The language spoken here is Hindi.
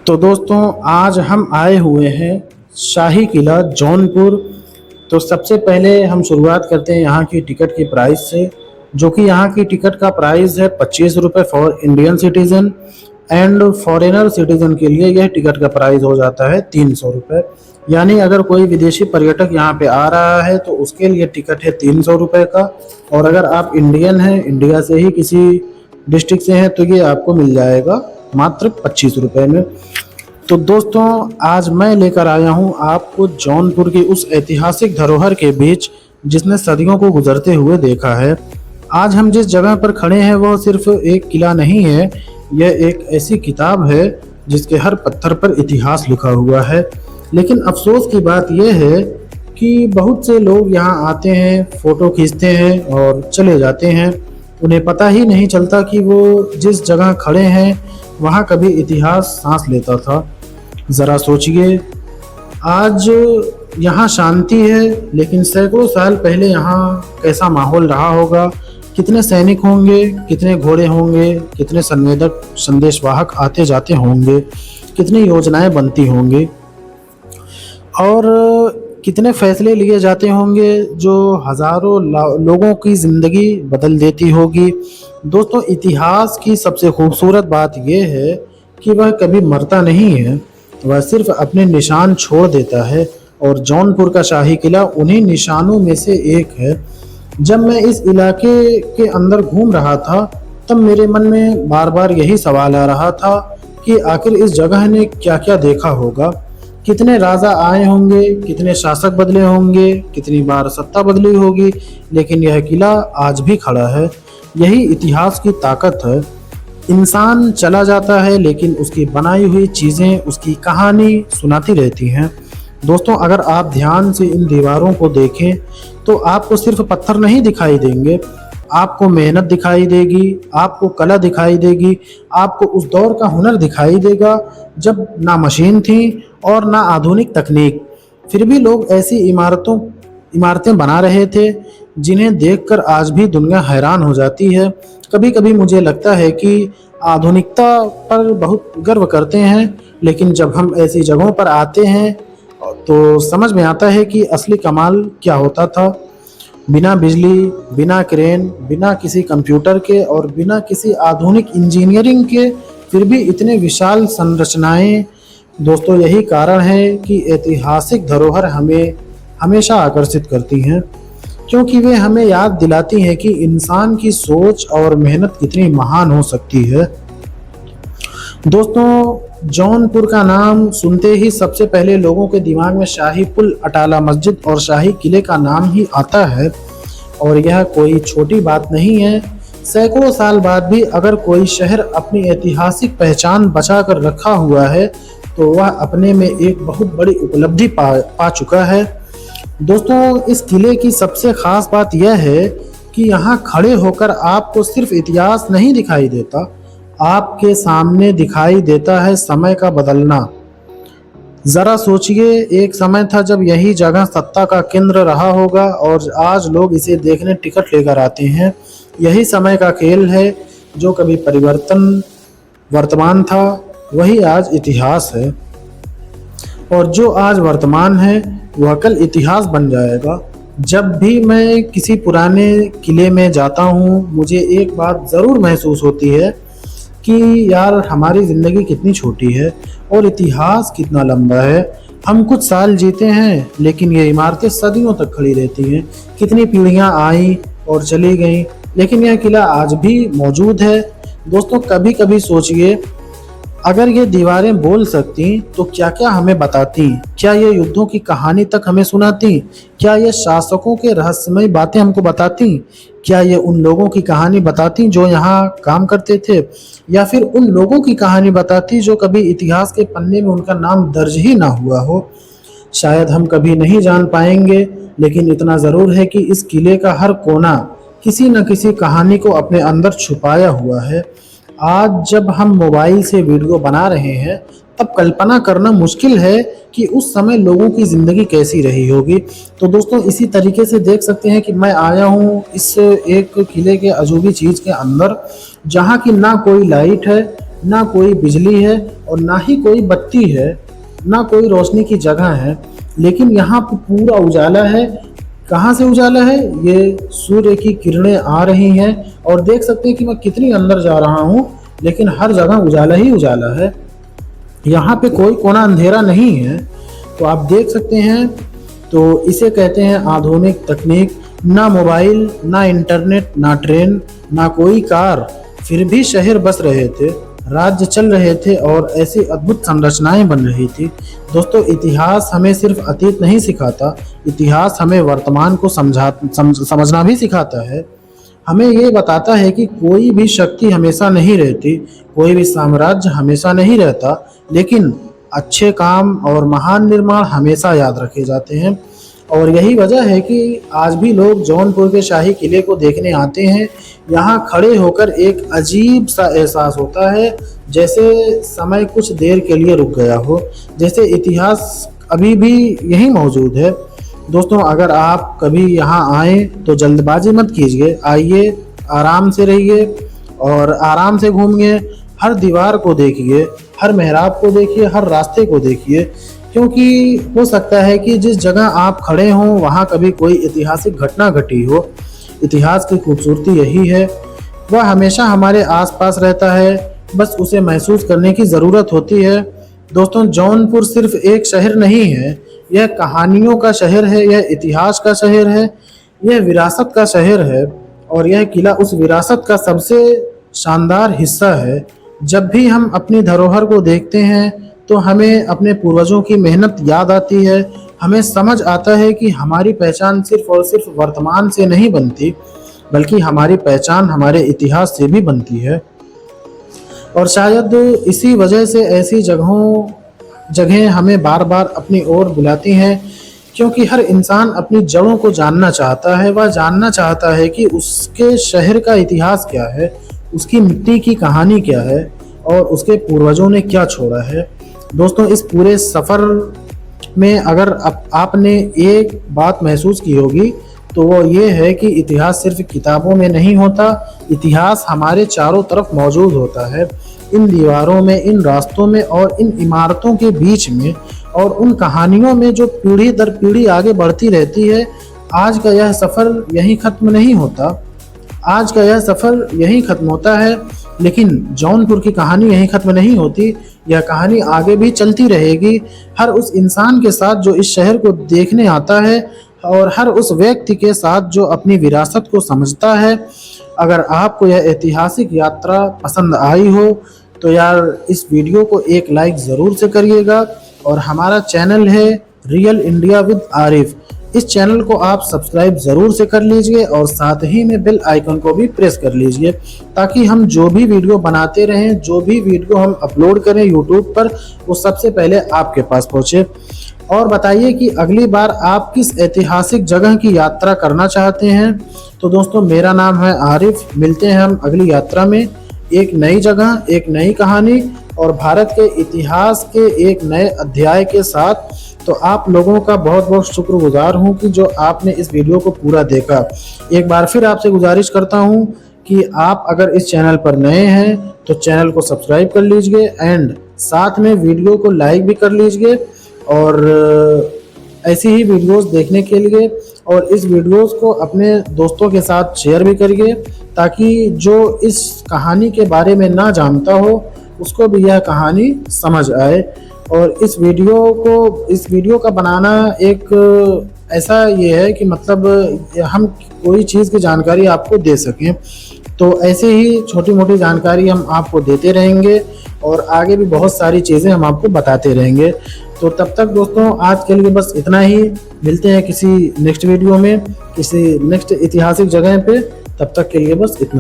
तो दोस्तों आज हम आए हुए हैं शाही किला जौनपुर। तो सबसे पहले हम शुरुआत करते हैं यहाँ की टिकट की प्राइस से, जो कि यहाँ की टिकट का प्राइस है 25 रुपये for Indian citizen and foreigner citizen के लिए यह टिकट का प्राइस हो जाता है 300 रुपये। यानी अगर कोई विदेशी पर्यटक यहाँ पे आ रहा है तो उसके लिए टिकट है 300 रुपये का, और अगर आप इंडियन हैं, इंडिया से ही किसी डिस्ट्रिक्ट से हैं, तो ये आपको मिल जाएगा मात्र 25 रुपये में। तो दोस्तों आज मैं लेकर आया हूं आपको जौनपुर की उस ऐतिहासिक धरोहर के बीच जिसने सदियों को गुजरते हुए देखा है। आज हम जिस जगह पर खड़े हैं वह सिर्फ एक किला नहीं है, यह एक ऐसी किताब है जिसके हर पत्थर पर इतिहास लिखा हुआ है। लेकिन अफसोस की बात यह है कि बहुत से लोग यहाँ आते हैं, फ़ोटो खींचते हैं और चले जाते हैं। उन्हें पता ही नहीं चलता कि वो जिस जगह खड़े हैं वहाँ कभी इतिहास सांस लेता था। ज़रा सोचिए, आज यहाँ शांति है, लेकिन सैकड़ों साल पहले यहाँ कैसा माहौल रहा होगा। कितने सैनिक होंगे, कितने घोड़े होंगे, कितने संवेदक संदेशवाहक आते जाते होंगे, कितनी योजनाएं बनती होंगी और कितने फैसले लिए जाते होंगे जो हज़ारों लोगों की ज़िंदगी बदल देती होगी। दोस्तों इतिहास की सबसे खूबसूरत बात यह है कि वह कभी मरता नहीं है, वह सिर्फ अपने निशान छोड़ देता है, और जौनपुर का शाही किला उन्हीं निशानों में से एक है। जब मैं इस इलाके के अंदर घूम रहा था तब मेरे मन में बार बार यही सवाल आ रहा था कि आखिर इस जगह ने क्या क्या देखा होगा। कितने राजा आए होंगे, कितने शासक बदले होंगे, कितनी बार सत्ता बदली होगी, लेकिन यह किला आज भी खड़ा है। यही इतिहास की ताकत है। इंसान चला जाता है लेकिन उसकी बनाई हुई चीज़ें उसकी कहानी सुनाती रहती हैं। दोस्तों अगर आप ध्यान से इन दीवारों को देखें तो आपको सिर्फ पत्थर नहीं दिखाई देंगे, आपको मेहनत दिखाई देगी, आपको कला दिखाई देगी, आपको उस दौर का हुनर दिखाई देगा जब ना मशीन थी और ना आधुनिक तकनीक, फिर भी लोग ऐसी इमारतें बना रहे थे जिन्हें देखकर आज भी दुनिया हैरान हो जाती है। कभी कभी मुझे लगता है कि आधुनिकता पर बहुत गर्व करते हैं, लेकिन जब हम ऐसी जगहों पर आते हैं तो समझ में आता है कि असली कमाल क्या होता था। बिना बिजली, बिना क्रेन, बिना किसी कंप्यूटर के और बिना किसी आधुनिक इंजीनियरिंग के फिर भी इतने विशाल संरचनाएं। दोस्तों यही कारण है कि ऐतिहासिक धरोहर हमें हमेशा आकर्षित करती हैं, क्योंकि वे हमें याद दिलाती हैं कि इंसान की सोच और मेहनत कितनी महान हो सकती है। दोस्तों जौनपुर का नाम सुनते ही सबसे पहले लोगों के दिमाग में शाही पुल, अटाला मस्जिद और शाही किले का नाम ही आता है, और यह कोई छोटी बात नहीं है। सैकड़ों साल बाद भी अगर कोई शहर अपनी ऐतिहासिक पहचान बचा कर रखा हुआ है तो वह अपने में एक बहुत बड़ी उपलब्धि पा चुका है। दोस्तों इस किले की सबसे खास बात यह है कि यहाँ खड़े होकर आपको सिर्फ इतिहास नहीं दिखाई देता, आपके सामने दिखाई देता है समय का बदलना। ज़रा सोचिए, एक समय था जब यही जगह सत्ता का केंद्र रहा होगा और आज लोग इसे देखने टिकट लेकर आते हैं। यही समय का खेल है, जो कभी परिवर्तन वर्तमान था वही आज इतिहास है, और जो आज वर्तमान है वह कल इतिहास बन जाएगा। जब भी मैं किसी पुराने किले में जाता हूँ मुझे एक बात ज़रूर महसूस होती है कि यार हमारी ज़िंदगी कितनी छोटी है और इतिहास कितना लंबा है। हम कुछ साल जीते हैं लेकिन ये इमारतें सदियों तक खड़ी रहती हैं। कितनी पीढ़ियाँ आई और चली गईं, लेकिन यह किला आज भी मौजूद है। दोस्तों कभी कभी सोचिए, अगर ये दीवारें बोल सकती तो क्या क्या हमें बताती? क्या ये युद्धों की कहानी तक हमें सुनाती? क्या ये शासकों के रहस्यमय बातें हमको बताती? क्या ये उन लोगों की कहानी बताती जो यहाँ काम करते थे, या फिर उन लोगों की कहानी बताती जो कभी इतिहास के पन्ने में उनका नाम दर्ज ही ना हुआ हो? शायद हम कभी नहीं जान पाएंगे, लेकिन इतना ज़रूर है कि इस किले का हर कोना किसी न किसी कहानी को अपने अंदर छुपाया हुआ है। आज जब हम मोबाइल से वीडियो बना रहे हैं तब कल्पना करना मुश्किल है कि उस समय लोगों की ज़िंदगी कैसी रही होगी। तो दोस्तों इसी तरीके से देख सकते हैं कि मैं आया हूँ इस एक किले के अजूबी चीज़ के अंदर, जहाँ की ना कोई लाइट है, ना कोई बिजली है और ना ही कोई बत्ती है, ना कोई रोशनी की जगह है, लेकिन यहाँ पे पूरा उजाला है। कहाँ से उजाला है? ये सूर्य की किरणें आ रही हैं और देख सकते हैं कि मैं कितनी अंदर जा रहा हूँ, लेकिन हर जगह उजाला ही उजाला है। यहाँ पे कोई कोना अंधेरा नहीं है। तो आप देख सकते हैं, तो इसे कहते हैं आधुनिक तकनीक। ना मोबाइल, ना इंटरनेट, ना ट्रेन, ना कोई कार, फिर भी शहर बस रहे थे, राज्य चल रहे थे और ऐसी अद्भुत संरचनाएं बन रही थी। दोस्तों, इतिहास हमें सिर्फ अतीत नहीं सिखाता, इतिहास हमें वर्तमान को समझना भी सिखाता है। हमें ये बताता है कि कोई भी शक्ति हमेशा नहीं रहती, कोई भी साम्राज्य हमेशा नहीं रहता, लेकिन अच्छे काम और महान निर्माण हमेशा याद रखे जाते हैं। और यही वजह है कि आज भी लोग जौनपुर के शाही किले को देखने आते हैं। यहाँ खड़े होकर एक अजीब सा एहसास होता है, जैसे समय कुछ देर के लिए रुक गया हो, जैसे इतिहास अभी भी यहीं मौजूद है। दोस्तों, अगर आप कभी यहाँ आएँ तो जल्दबाजी मत कीजिए, आइए, आराम से रहिए और आराम से घूमिए। हर दीवार को देखिए, हर मेहराब को देखिए, हर रास्ते को देखिए, क्योंकि हो सकता है कि जिस जगह आप खड़े हों वहाँ कभी कोई ऐतिहासिक घटना घटी हो। इतिहास की खूबसूरती यही है, वह हमेशा हमारे आसपास रहता है, बस उसे महसूस करने की ज़रूरत होती है। दोस्तों, जौनपुर सिर्फ एक शहर नहीं है, यह कहानियों का शहर है, यह इतिहास का शहर है, यह विरासत का शहर है और यह किला उस विरासत का सबसे शानदार हिस्सा है। जब भी हम अपनी धरोहर को देखते हैं तो हमें अपने पूर्वजों की मेहनत याद आती है। हमें समझ आता है कि हमारी पहचान सिर्फ और सिर्फ वर्तमान से नहीं बनती, बल्कि हमारी पहचान हमारे इतिहास से भी बनती है। और शायद इसी वजह से ऐसी जगहें हमें बार बार अपनी ओर बुलाती हैं, क्योंकि हर इंसान अपनी जड़ों को जानना चाहता है। वह जानना चाहता है कि उसके शहर का इतिहास क्या है, उसकी मिट्टी की कहानी क्या है और उसके पूर्वजों ने क्या छोड़ा है। दोस्तों, इस पूरे सफ़र में अगर आपने एक बात महसूस की होगी तो वो ये है कि इतिहास सिर्फ किताबों में नहीं होता, इतिहास हमारे चारों तरफ मौजूद होता है। इन दीवारों में, इन रास्तों में और इन इमारतों के बीच में और उन कहानियों में जो पीढ़ी दर पीढ़ी आगे बढ़ती रहती है। आज का यह सफ़र यहीं ख़त्म नहीं होता, आज का यह सफ़र यहीं ख़त्म होता है, लेकिन जौनपुर की कहानी यहीं ख़त्म नहीं होती। यह कहानी आगे भी चलती रहेगी, हर उस इंसान के साथ जो इस शहर को देखने आता है और हर उस व्यक्ति के साथ जो अपनी विरासत को समझता है। अगर आपको यह ऐतिहासिक यात्रा पसंद आई हो तो यार इस वीडियो को एक लाइक ज़रूर से करिएगा। और हमारा चैनल है रियल इंडिया विद आरिफ, इस चैनल को आप सब्सक्राइब ज़रूर से कर लीजिए और साथ ही में बेल आइकन को भी प्रेस कर लीजिए, ताकि हम जो भी वीडियो बनाते रहें, जो भी वीडियो हम अपलोड करें यूट्यूब पर, वो सबसे पहले आपके पास पहुँचे। और बताइए कि अगली बार आप किस ऐतिहासिक जगह की यात्रा करना चाहते हैं। तो दोस्तों, मेरा नाम है आरिफ, मिलते हैं हम अगली यात्रा में एक नई जगह, एक नई कहानी और भारत के इतिहास के एक नए अध्याय के साथ। तो आप लोगों का बहुत बहुत शुक्रगुजार हूं कि जो आपने इस वीडियो को पूरा देखा। एक बार फिर आपसे गुजारिश करता हूं कि आप अगर इस चैनल पर नए हैं तो चैनल को सब्सक्राइब कर लीजिए एंड साथ में वीडियो को लाइक भी कर लीजिए। और ऐसी ही वीडियोस देखने के लिए और इस वीडियोस को अपने दोस्तों के साथ शेयर भी करिए, ताकि जो इस कहानी के बारे में ना जानता हो उसको भी यह कहानी समझ आए। और इस वीडियो का बनाना एक ऐसा ये है कि मतलब हम कोई चीज़ की जानकारी आपको दे सकें। तो ऐसे ही छोटी मोटी जानकारी हम आपको देते रहेंगे और आगे भी बहुत सारी चीज़ें हम आपको बताते रहेंगे। तो तब तक दोस्तों, आज के लिए बस इतना ही। मिलते हैं किसी नेक्स्ट वीडियो में, किसी नेक्स्ट ऐतिहासिक जगह पे। तब तक के लिए बस इतना।